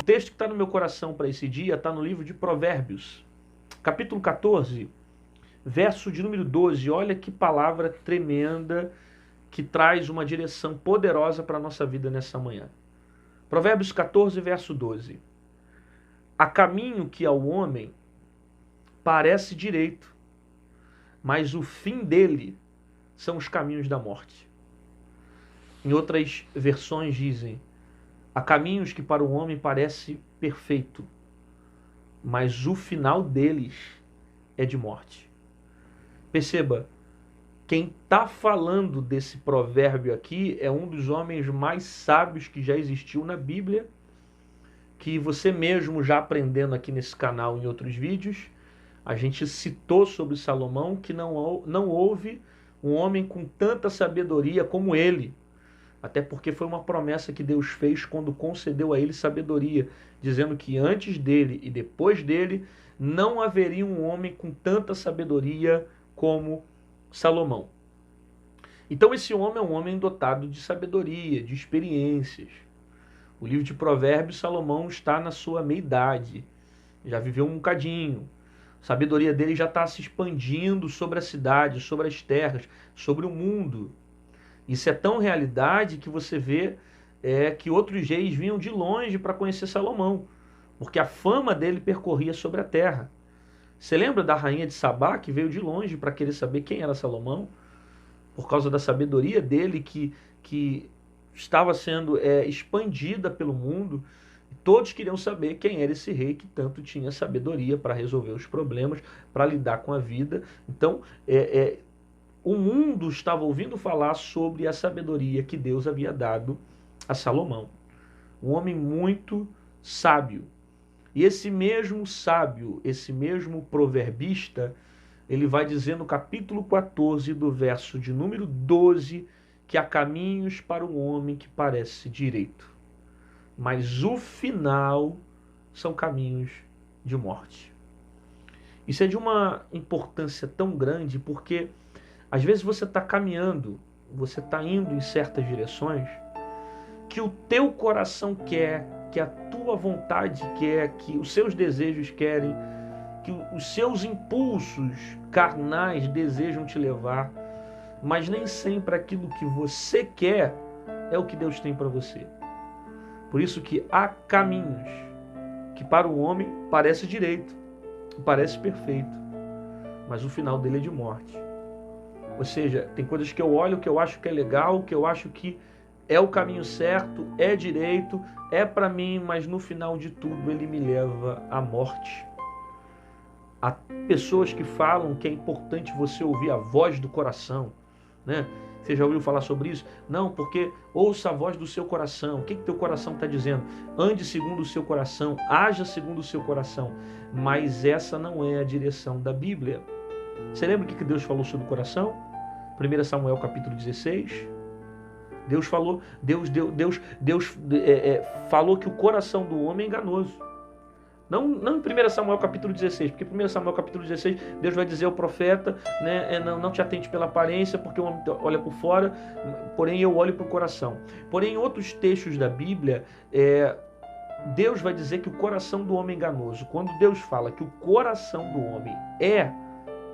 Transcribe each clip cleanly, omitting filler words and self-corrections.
texto que está no meu coração para esse dia está no livro de Provérbios, capítulo 14, verso de número 12. Olha que palavra tremenda que traz uma direção poderosa para a nossa vida nessa manhã. Provérbios 14, verso 12. Há caminho que ao homem parece direito, mas o fim dele são os caminhos da morte. Em outras versões dizem: há caminhos que para o homem parece perfeito, mas o final deles é de morte. Perceba, quem está falando desse provérbio aqui é um dos homens mais sábios que já existiu na Bíblia, que você mesmo já aprendendo aqui nesse canal em outros vídeos, a gente citou sobre Salomão que não houve um homem com tanta sabedoria como ele. Até porque foi uma promessa que Deus fez quando concedeu a ele sabedoria, dizendo que antes dele e depois dele não haveria um homem com tanta sabedoria como Salomão. Então esse homem é um homem dotado de sabedoria, de experiências. O livro de Provérbios, Salomão está na sua meia-idade, já viveu um bocadinho. A sabedoria dele já está se expandindo sobre a cidade, sobre as terras, sobre o mundo. Isso é tão realidade que você vê que outros reis vinham de longe para conhecer Salomão, porque a fama dele percorria sobre a terra. Você lembra da rainha de Sabá, que veio de longe para querer saber quem era Salomão? Por causa da sabedoria dele que estava sendo expandida pelo mundo. Todos queriam saber quem era esse rei que tanto tinha sabedoria para resolver os problemas, para lidar com a vida. Então, o mundo estava ouvindo falar sobre a sabedoria que Deus havia dado a Salomão. Um homem muito sábio. E esse mesmo sábio, esse mesmo proverbista, ele vai dizer no capítulo 14, do verso de número 12, que há caminhos para um homem que parece direito, mas o final são caminhos de morte. Isso é de uma importância tão grande, porque às vezes você está caminhando, você está indo em certas direções que o teu coração quer, que a tua vontade quer, que os seus desejos querem, que os seus impulsos carnais desejam te levar, mas nem sempre aquilo que você quer é o que Deus tem para você. Por isso que há caminhos que para o homem parece direito, parece perfeito, mas o final dele é de morte. Ou seja, tem coisas que eu olho, que eu acho que é legal, que eu acho que é o caminho certo, é direito, é para mim, mas no final de tudo ele me leva à morte. Há pessoas que falam que é importante você ouvir a voz do coração, né? Você já ouviu falar sobre isso? Não, porque ouça a voz do seu coração. O que teu coração está dizendo? Ande segundo o seu coração, haja segundo o seu coração. Mas essa não é a direção da Bíblia. Você lembra o que Deus falou sobre o coração? 1 Samuel capítulo 16. Deus falou que o coração do homem é enganoso. Não em 1 Samuel capítulo 16, porque em 1 Samuel capítulo 16, Deus vai dizer ao profeta, né, não te atente pela aparência, porque o homem olha por fora, porém eu olho para o coração. Porém, em outros textos da Bíblia, Deus vai dizer que o coração do homem é enganoso. Quando Deus fala que o coração do homem é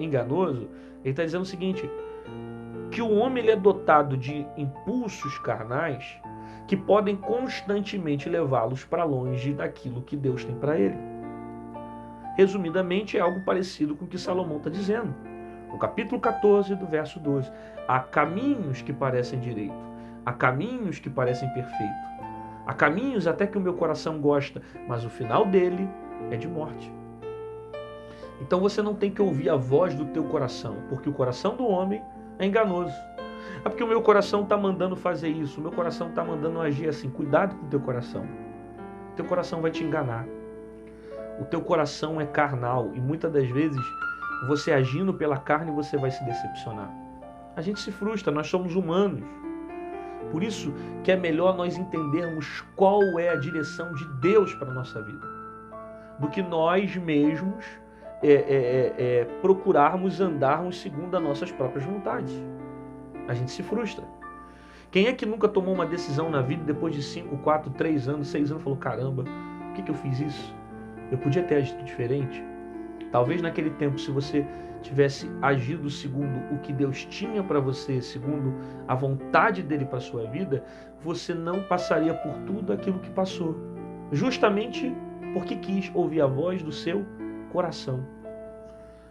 enganoso, ele está dizendo o seguinte, que o homem ele é dotado de impulsos carnais que podem constantemente levá-los para longe daquilo que Deus tem para ele. Resumidamente, é algo parecido com o que Salomão está dizendo. No capítulo 14, do verso 12. Há caminhos que parecem direito, há caminhos que parecem perfeito, há caminhos até que o meu coração gosta, mas o final dele é de morte. Então você não tem que ouvir a voz do teu coração, porque o coração do homem é enganoso. É porque o meu coração está mandando fazer isso, o meu coração está mandando agir assim. Cuidado com o teu coração. O teu coração vai te enganar. O teu coração é carnal e muitas das vezes você agindo pela carne você vai se decepcionar. A gente se frustra, nós somos humanos. Por isso que é melhor nós entendermos qual é a direção de Deus para a nossa vida, do que nós mesmos procurarmos andarmos segundo as nossas próprias vontades. A gente se frustra. Quem é que nunca tomou uma decisão na vida depois de 5, 4, 3 anos, 6 anos, falou, caramba, por que eu fiz isso? Eu podia ter agido diferente? Talvez naquele tempo, se você tivesse agido segundo o que Deus tinha para você, segundo a vontade dele para a sua vida, você não passaria por tudo aquilo que passou. Justamente porque quis ouvir a voz do seu coração.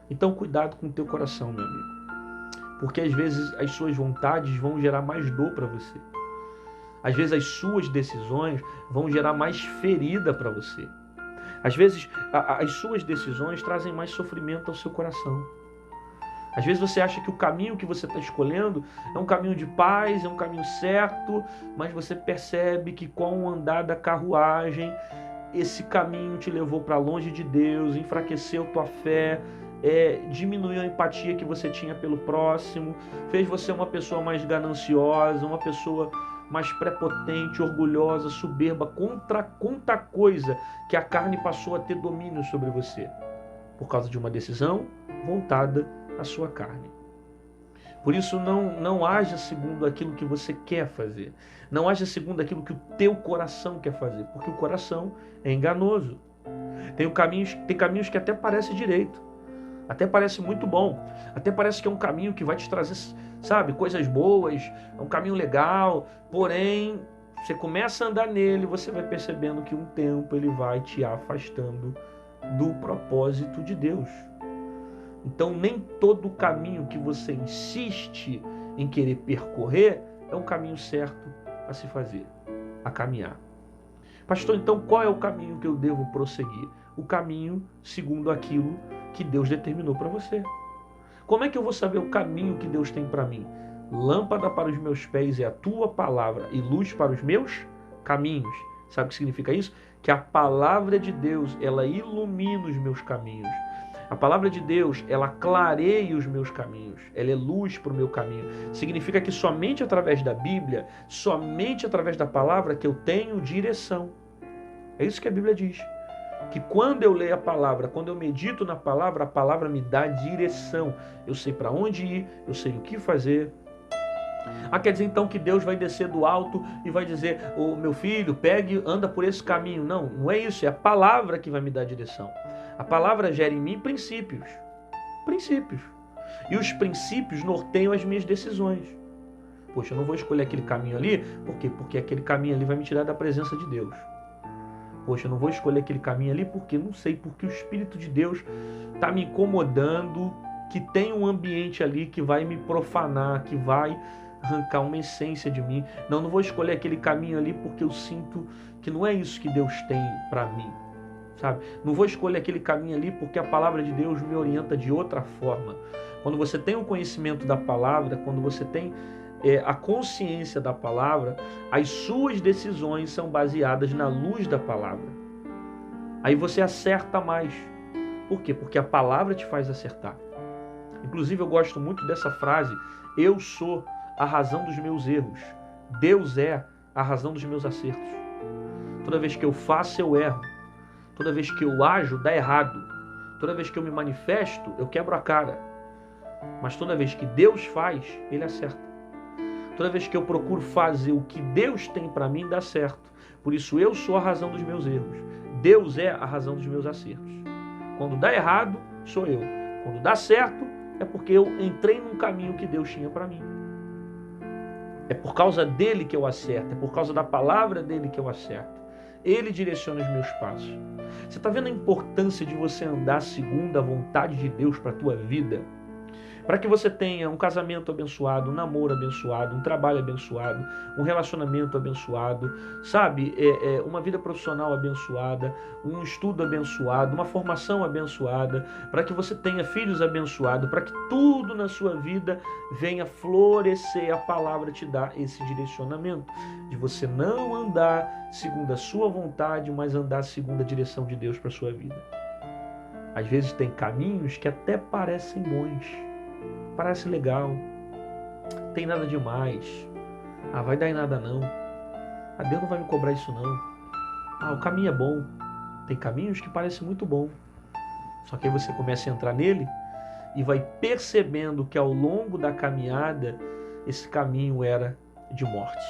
Então, cuidado com o teu coração, meu amigo. Porque às vezes as suas vontades vão gerar mais dor para você. Às vezes as suas decisões vão gerar mais ferida para você. Às vezes as suas decisões trazem mais sofrimento ao seu coração. Às vezes você acha que o caminho que você está escolhendo é um caminho de paz, é um caminho certo, mas você percebe que com o andar da carruagem, esse caminho te levou para longe de Deus, enfraqueceu tua fé, diminuiu a empatia que você tinha pelo próximo, fez você uma pessoa mais gananciosa, uma pessoa mais prepotente, orgulhosa, soberba, contra coisa que a carne passou a ter domínio sobre você, por causa de uma decisão voltada à sua carne. Por isso não haja segundo aquilo que você quer fazer, não haja segundo aquilo que o teu coração quer fazer, porque o coração é enganoso. Tem caminhos que até parece direito, até parece muito bom, até parece que é um caminho que vai te trazer, sabe, coisas boas, é um caminho legal, porém, você começa a andar nele, você vai percebendo que um tempo ele vai te afastando do propósito de Deus. Então, nem todo caminho que você insiste em querer percorrer é um caminho certo a se fazer, a caminhar. Pastor, então qual é o caminho que eu devo prosseguir? O caminho segundo aquilo que Deus determinou para você. Como é que eu vou saber o caminho que Deus tem para mim? Lâmpada para os meus pés é a tua palavra e luz para os meus caminhos. Sabe o que significa isso? Que a palavra de Deus, ela ilumina os meus caminhos. A palavra de Deus, ela clareia os meus caminhos. Ela é luz para o meu caminho. Significa que somente através da Bíblia, somente através da palavra que eu tenho direção. É isso que a Bíblia diz. Que quando eu leio a palavra, quando eu medito na palavra, a palavra me dá direção. Eu sei para onde ir, eu sei o que fazer. Quer dizer então que Deus vai descer do alto e vai dizer, meu filho, pegue, anda por esse caminho. Não, não é isso, é a palavra que vai me dar direção. A palavra gera em mim princípios. Princípios. E os princípios norteiam as minhas decisões. Poxa, eu não vou escolher aquele caminho ali, por quê? Porque aquele caminho ali vai me tirar da presença de Deus. Poxa, eu não vou escolher aquele caminho ali porque não sei, porque o Espírito de Deus está me incomodando, que tem um ambiente ali que vai me profanar, que vai arrancar uma essência de mim. Não vou escolher aquele caminho ali porque eu sinto que não é isso que Deus tem para mim, sabe? Não vou escolher aquele caminho ali porque a palavra de Deus me orienta de outra forma. Quando você tem o conhecimento da palavra, quando você tem a consciência da palavra, as suas decisões são baseadas na luz da palavra. Aí você acerta mais. Por quê? Porque a palavra te faz acertar. Inclusive eu gosto muito dessa frase, eu sou a razão dos meus erros. Deus é a razão dos meus acertos. Toda vez que eu faço, eu erro. Toda vez que eu ajo, dá errado. Toda vez que eu me manifesto, eu quebro a cara. Mas toda vez que Deus faz, Ele acerta. Toda vez que eu procuro fazer o que Deus tem para mim, dá certo. Por isso eu sou a razão dos meus erros. Deus é a razão dos meus acertos. Quando dá errado, sou eu. Quando dá certo, é porque eu entrei num caminho que Deus tinha para mim. É por causa dele que eu acerto. É por causa da palavra dele que eu acerto. Ele direciona os meus passos. Você está vendo a importância de você andar segundo a vontade de Deus para a tua vida? Para que você tenha um casamento abençoado, um namoro abençoado, um trabalho abençoado, um relacionamento abençoado, sabe? Uma vida profissional abençoada, um estudo abençoado, uma formação abençoada, para que você tenha filhos abençoados, para que tudo na sua vida venha florescer. A palavra te dá esse direcionamento, de você não andar segundo a sua vontade, mas andar segundo a direção de Deus para a sua vida. Às vezes tem caminhos que até parecem bons, parece legal, tem nada demais, vai dar em nada não, Deus não vai me cobrar isso não, o caminho é bom. Tem caminhos que parecem muito bom, só que aí você começa a entrar nele e vai percebendo que ao longo da caminhada esse caminho era de morte.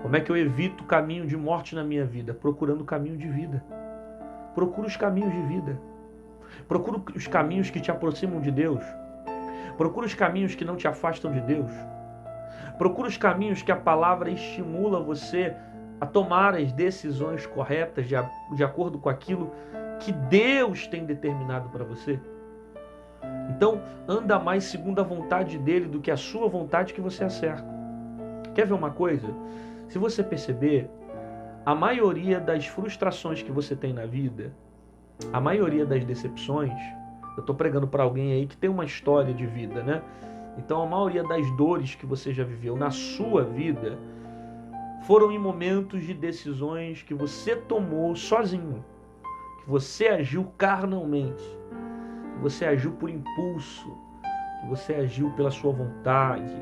Como é que eu evito o caminho de morte na minha vida? Procurando o caminho de vida. Procura os caminhos de vida. Procura os caminhos que te aproximam de Deus. Procura os caminhos que não te afastam de Deus. Procura os caminhos que a palavra estimula você a tomar as decisões corretas de acordo com aquilo que Deus tem determinado para você. Então, anda mais segundo a vontade dele do que a sua vontade, que você acerta. Quer ver uma coisa? Se você perceber, a maioria das frustrações que você tem na vida, a maioria das decepções, eu estou pregando para alguém aí que tem uma história de vida, né? Então, a maioria das dores que você já viveu na sua vida foram em momentos de decisões que você tomou sozinho, que você agiu carnalmente, que você agiu por impulso, que você agiu pela sua vontade,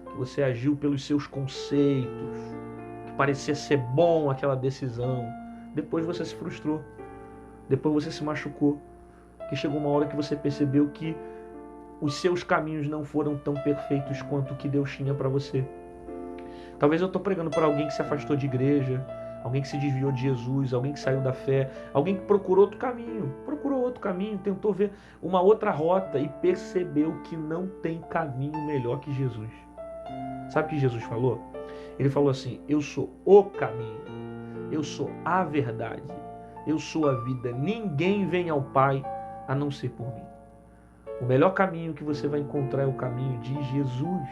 que você agiu pelos seus conceitos, que parecia ser bom aquela decisão. Depois você se frustrou, depois você se machucou, que chegou uma hora que você percebeu que os seus caminhos não foram tão perfeitos quanto o que Deus tinha para você. Talvez eu estou pregando para alguém que se afastou de igreja, alguém que se desviou de Jesus, alguém que saiu da fé, alguém que procurou outro caminho, tentou ver uma outra rota e percebeu que não tem caminho melhor que Jesus. Sabe o que Jesus falou? Ele falou assim: eu sou o caminho, eu sou a verdade, eu sou a vida, ninguém vem ao Pai a não ser por mim. O melhor caminho que você vai encontrar é o caminho de Jesus.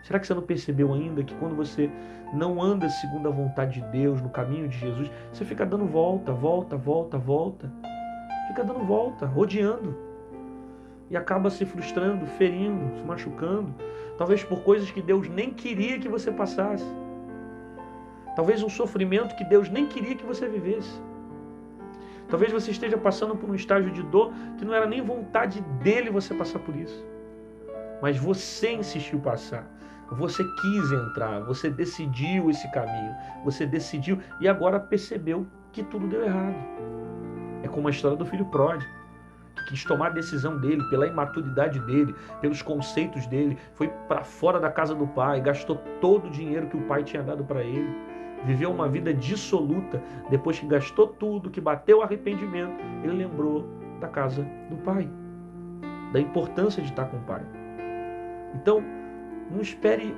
Será que você não percebeu ainda que quando você não anda segundo a vontade de Deus, no caminho de Jesus, você fica dando volta, fica dando volta, rodeando, e acaba se frustrando, ferindo, se machucando, talvez por coisas que Deus nem queria que você passasse, talvez um sofrimento que Deus nem queria que você vivesse. Talvez você esteja passando por um estágio de dor que não era nem vontade dele você passar por isso. Mas você insistiu passar. Você quis entrar. Você decidiu esse caminho. Você decidiu e agora percebeu que tudo deu errado. É como a história do filho pródigo, que quis tomar a decisão dele, pela imaturidade dele, pelos conceitos dele, foi para fora da casa do pai, gastou todo o dinheiro que o pai tinha dado para ele. Viveu uma vida dissoluta. Depois que gastou tudo, que bateu o arrependimento, ele lembrou da casa do pai, da importância de estar com o pai. Então, não espere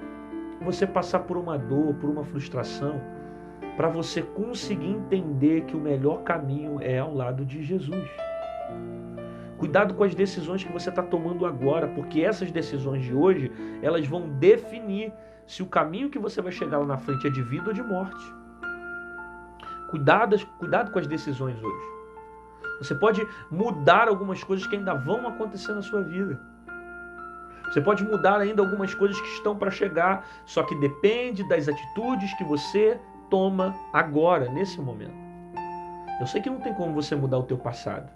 você passar por uma dor, por uma frustração, para você conseguir entender que o melhor caminho é ao lado de Jesus. Cuidado com as decisões que você está tomando agora, porque essas decisões de hoje, elas vão definir se o caminho que você vai chegar lá na frente é de vida ou de morte. Cuidado com as decisões hoje. Você pode mudar algumas coisas que ainda vão acontecer na sua vida. Você pode mudar ainda algumas coisas que estão para chegar, só que depende das atitudes que você toma agora, nesse momento. Eu sei que não tem como você mudar o teu passado.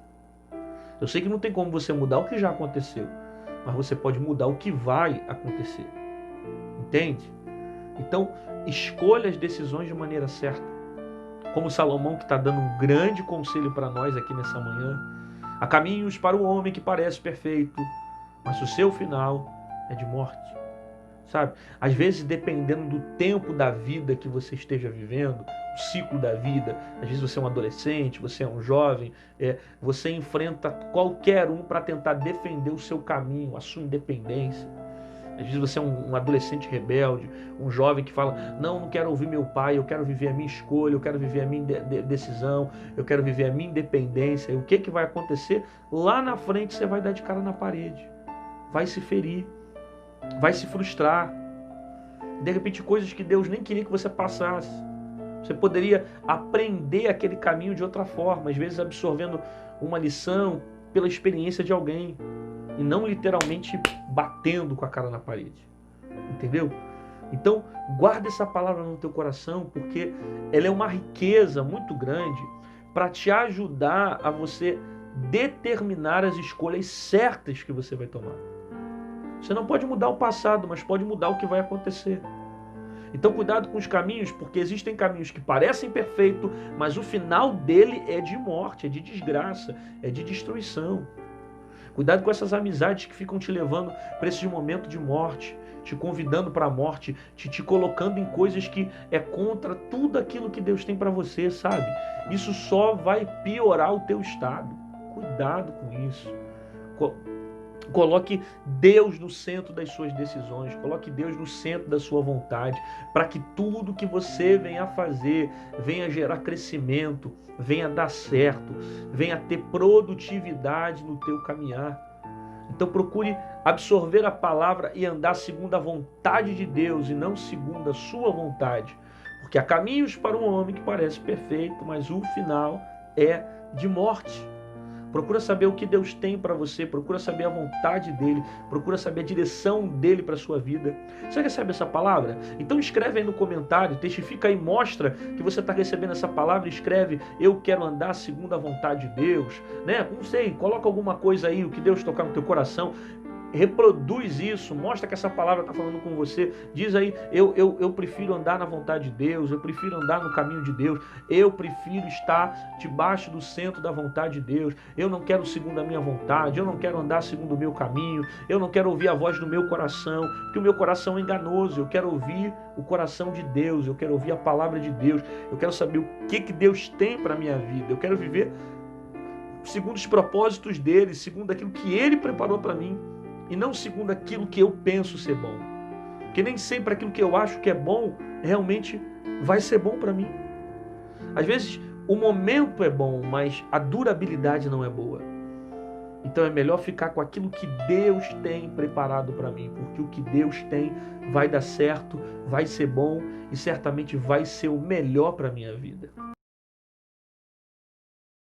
Eu sei que não tem como você mudar o que já aconteceu, mas você pode mudar o que vai acontecer. Entende? Então, escolha as decisões de maneira certa. Como Salomão, que está dando um grande conselho para nós aqui nessa manhã. Há caminhos para o homem que parece perfeito, mas o seu final é de morte. Sabe? Às vezes, dependendo do tempo da vida que você esteja vivendo, o ciclo da vida, às vezes você é um adolescente, você é um jovem, você enfrenta qualquer um para tentar defender o seu caminho, a sua independência. Às vezes você é um adolescente rebelde, um jovem que fala: não quero ouvir meu pai, eu quero viver a minha escolha, eu quero viver a minha decisão, eu quero viver a minha independência. E o que vai acontecer? Lá na frente você vai dar de cara na parede, vai se ferir, vai se frustrar. De repente, coisas que Deus nem queria que você passasse. Você poderia aprender aquele caminho de outra forma, às vezes absorvendo uma lição pela experiência de alguém, e não literalmente batendo com a cara na parede. Entendeu? Então, guarda essa palavra no teu coração, porque ela é uma riqueza muito grande para te ajudar a você determinar as escolhas certas que você vai tomar. Você não pode mudar o passado, mas pode mudar o que vai acontecer. Então, cuidado com os caminhos, porque existem caminhos que parecem perfeitos, mas o final dele é de morte, é de desgraça, é de destruição. Cuidado com essas amizades que ficam te levando para esse momento de morte, te convidando para a morte, te colocando em coisas que é contra tudo aquilo que Deus tem para você, sabe? Isso só vai piorar o teu estado. Cuidado com isso. Coloque Deus no centro das suas decisões, coloque Deus no centro da sua vontade, para que tudo que você venha a fazer venha gerar crescimento, venha dar certo, venha ter produtividade no teu caminhar. Então procure absorver a palavra e andar segundo a vontade de Deus e não segundo a sua vontade, porque há caminhos para um homem que parece perfeito, mas o final é de morte. Procura saber o que Deus tem para você, procura saber a vontade dele, procura saber a direção dele para a sua vida. Você recebe essa palavra? Então escreve aí no comentário, testifica aí, mostra que você está recebendo essa palavra, escreve, eu quero andar segundo a vontade de Deus, né? Não sei, coloca alguma coisa aí, o que Deus tocar no teu coração. Reproduz isso, mostra que essa palavra está falando com você. Diz aí, eu prefiro andar na vontade de Deus, eu prefiro andar no caminho de Deus, eu prefiro estar debaixo do centro da vontade de Deus, eu não quero segundo a minha vontade, eu não quero andar segundo o meu caminho, eu não quero ouvir a voz do meu coração, porque o meu coração é enganoso, eu quero ouvir o coração de Deus, eu quero ouvir a palavra de Deus, eu quero saber o que Deus tem para a minha vida, eu quero viver segundo os propósitos dele, segundo aquilo que ele preparou para mim, e não segundo aquilo que eu penso ser bom. Porque nem sempre aquilo que eu acho que é bom, realmente vai ser bom para mim. Às vezes, o momento é bom, mas a durabilidade não é boa. Então é melhor ficar com aquilo que Deus tem preparado para mim, porque o que Deus tem vai dar certo, vai ser bom e certamente vai ser o melhor para a minha vida.